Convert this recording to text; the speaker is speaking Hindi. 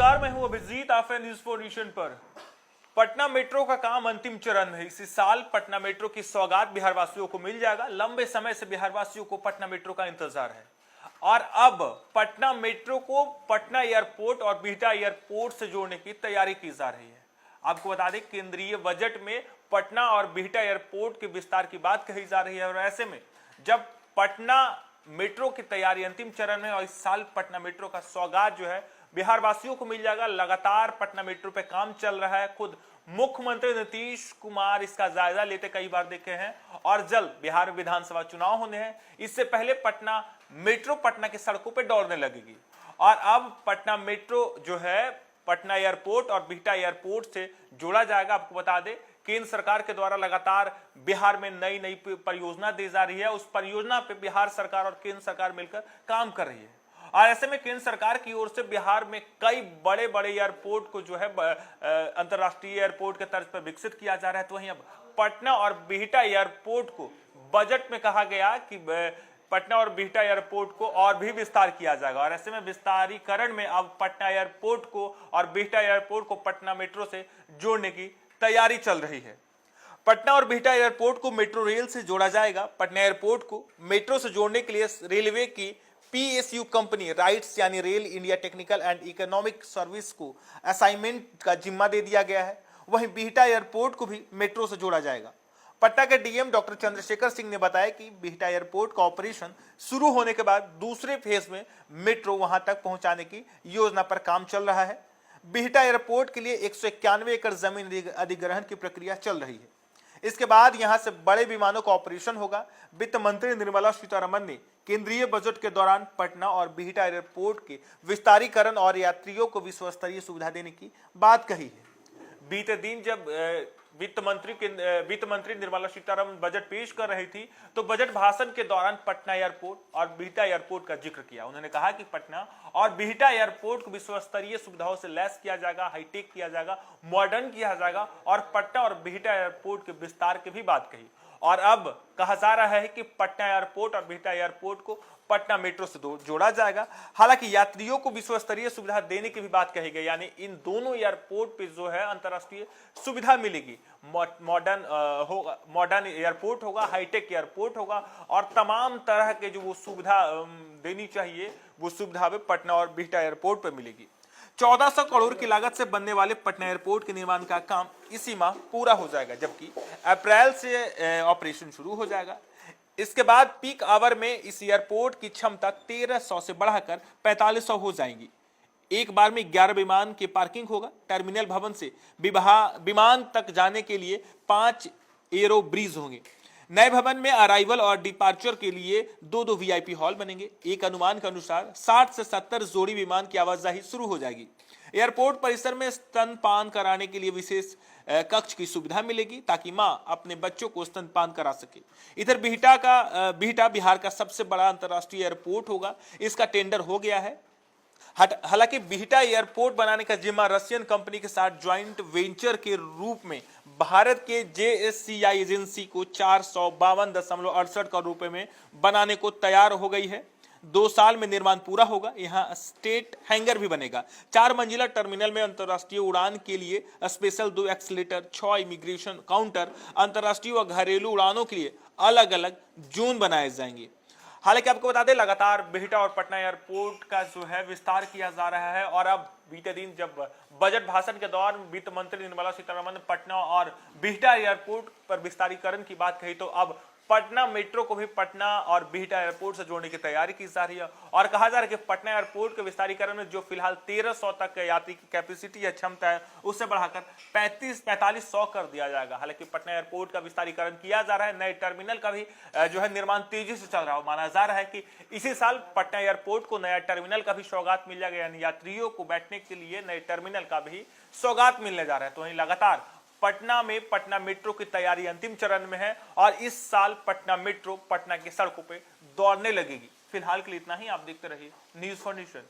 नमस्कार, मैं हूं अभिजीत। आप हैं न्यूज़ फॉर नेशन पर। पटना मेट्रो का काम अंतिम चरण में है। इसी साल पटना मेट्रो की सौगात बिहार वासियों को मिल जाएगा। लंबे समय से बिहार वासियों को पटना मेट्रो का इंतजार है और अब पटना मेट्रो को पटना एयरपोर्ट और बिहटा एयरपोर्ट से जोड़ने की तैयारी की जा रही है। आपको बता दें, केंद्रीय बजट में पटना और बिहटा एयरपोर्ट के विस्तार की बात कही जा रही है और ऐसे में जब पटना मेट्रो की तैयारी अंतिम चरण में और इस साल पटना मेट्रो का सौगात जो है बिहार वासियों को मिल जाएगा। लगातार पटना मेट्रो पे काम चल रहा है। खुद मुख्यमंत्री नीतीश कुमार इसका जायजा लेते कई बार देखे हैं और जल्द बिहार विधानसभा चुनाव होने हैं। इससे पहले पटना मेट्रो पटना की सड़कों पे दौड़ने लगेगी और अब पटना मेट्रो जो है पटना एयरपोर्ट और बिहटा एयरपोर्ट से जोड़ा जाएगा। आपको बता दें, केंद्र सरकार के द्वारा लगातार बिहार में नई नई परियोजना दी जा रही है। उस परियोजना पे बिहार सरकार और केंद्र सरकार मिलकर काम कर रही है और ऐसे में केंद्र सरकार की ओर से बिहार में कई बड़े बड़े एयरपोर्ट को जो है अंतर्राष्ट्रीय एयरपोर्ट के तर्ज पर विकसित किया जा रहा है। तो वहीं अब पटना और बिहटा एयरपोर्ट को बजट में कहा गया कि पटना और बिहटा एयरपोर्ट को और भी विस्तार किया जाएगा और ऐसे में विस्तारीकरण में अब पटना एयरपोर्ट को और बिहटा एयरपोर्ट को पटना मेट्रो से जोड़ने की तैयारी चल रही है। पटना और बिहटा एयरपोर्ट को मेट्रो रेल से जोड़ा जाएगा। पटना एयरपोर्ट को मेट्रो से जोड़ने के लिए रेलवे की पीएसयू कंपनी राइट्स यानी rail India technical and economic service को असाइनमेंट का जिम्मा दे दिया गया है। वहीं बिहटा एयरपोर्ट को भी मेट्रो से जोड़ा जाएगा। पटना के डीएम डॉक्टर चंद्रशेखर सिंह ने बताया कि बिहटा एयरपोर्ट का ऑपरेशन शुरू होने के बाद दूसरे फेज में मेट्रो वहां तक पहुंचाने की योजना पर काम चल रहा है। बिहटा एयरपोर्ट के लिए 191 एकड़ जमीन अधिग्रहण की प्रक्रिया चल रही है। इसके बाद यहां से बड़े विमानों का ऑपरेशन होगा। वित्त मंत्री निर्मला सीतारमण ने केंद्रीय बजट के दौरान पटना और बिहटा एयरपोर्ट के विस्तारीकरण और यात्रियों को विश्वस्तरीय सुविधा देने की बात कही है। बीते दिन जब वित्त मंत्री निर्मला सीतारमण बजट पेश कर रही थी तो बजट भाषण के दौरान पटना एयरपोर्ट और बिहटा एयरपोर्ट का जिक्र किया। उन्होंने कहा कि पटना और बिहटा एयरपोर्ट को विश्वस्तरीय सुविधाओं से लैस किया जाएगा, हाईटेक किया जाएगा, मॉडर्न किया जाएगा और पटना और बिहटा एयरपोर्ट के विस्तार की भी बात कही। और अब कहा जा रहा है कि पटना एयरपोर्ट और बिहटा एयरपोर्ट को पटना मेट्रो से जोड़ा जाएगा। हालांकि यात्रियों को विश्वस्तरीय सुविधा देने की भी बात कही गई, यानी इन दोनों एयरपोर्ट पे जो है अंतर्राष्ट्रीय सुविधा मिलेगी। मॉडर्न एयरपोर्ट होगा, हाईटेक एयरपोर्ट होगा और तमाम तरह के जो वो सुविधा देनी चाहिए वो सुविधा भी पटना और बिहटा एयरपोर्ट पर मिलेगी। 1400 करोड़ की लागत से बनने वाले पटना एयरपोर्ट के निर्माण का काम इसी माह पूरा हो जाएगा, जबकि अप्रैल से ऑपरेशन शुरू हो जाएगा। इसके बाद पीक आवर में इस एयरपोर्ट की क्षमता 1300 से बढ़ाकर 4500 हो जाएगी। एक बार में 11 विमान की पार्किंग होगा। टर्मिनल भवन से विमान तक जाने के लिए 5 एरो ब्रिज होंगे। नए भवन में अराइवल और डिपार्चर के लिए दो वीआईपी हॉल बनेंगे। एक अनुमान के अनुसार 60 से 70 जोड़ी विमान की आवाजाही शुरू हो जाएगी। एयरपोर्ट परिसर में स्तनपान कराने के लिए विशेष कक्ष की सुविधा मिलेगी ताकि मां अपने बच्चों को स्तनपान करा सके। इधर बिहटा बिहार का सबसे बड़ा अंतर्राष्ट्रीय एयरपोर्ट होगा। इसका टेंडर हो गया है। हालांकि बिहटा एयरपोर्ट बनाने का जिम्मा रशियन कंपनी के साथ ज्वाइंट वेंचर के रूप में भारत के जेएससीआई एजेंसी को 452.68 करोड़ रुपए में बनाने को तैयार हो गई है। 2 साल में निर्माण पूरा होगा। यहाँ स्टेट हैंगर भी बनेगा। 4 मंजिला टर्मिनल में अंतर्राष्ट्रीय उड़ान के लिए स्पेशल 2 एक्सीलेटर, 6 इमिग्रेशन काउंटर, अंतर्राष्ट्रीय व घरेलू उड़ानों के लिए अलग अलग जोन बनाए जाएंगे। हालांकि आपको बता दें, लगातार बिहटा और पटना एयरपोर्ट का जो है विस्तार किया जा रहा है और अब बीते दिन जब बजट भाषण के दौरान वित्त मंत्री निर्मला सीतारमण ने पटना और बिहटा एयरपोर्ट पर विस्तारीकरण की बात कही तो अब पटना मेट्रो को भी पटना और बिहटा एयरपोर्ट से जोड़ने की तैयारी की जा रही है और कहा जा रहा है कि पटना एयरपोर्ट के विस्तारीकरण में जो फिलहाल 1300 तक यात्री की कैपेसिटी या क्षमता है उससे बढ़ाकर 4500 कर दिया जाएगा। हालांकि पटना एयरपोर्ट का विस्तारीकरण किया जा रहा है। नए टर्मिनल का भी जो है निर्माण तेजी से चल रहा है। माना जा रहा है कि इसी साल पटना एयरपोर्ट को नया टर्मिनल का भी सौगात मिल जाएगा, यानी यात्रियों को बैठने के लिए नए टर्मिनल का भी सौगात मिलने जा रहा है। तो वहीं लगातार पटना में पटना मेट्रो की तैयारी अंतिम चरण में है और इस साल पटना मेट्रो पटना की सड़कों पे दौड़ने लगेगी। फिलहाल के लिए इतना ही। आप देखते रहिए न्यूज़ फॉर नेशन।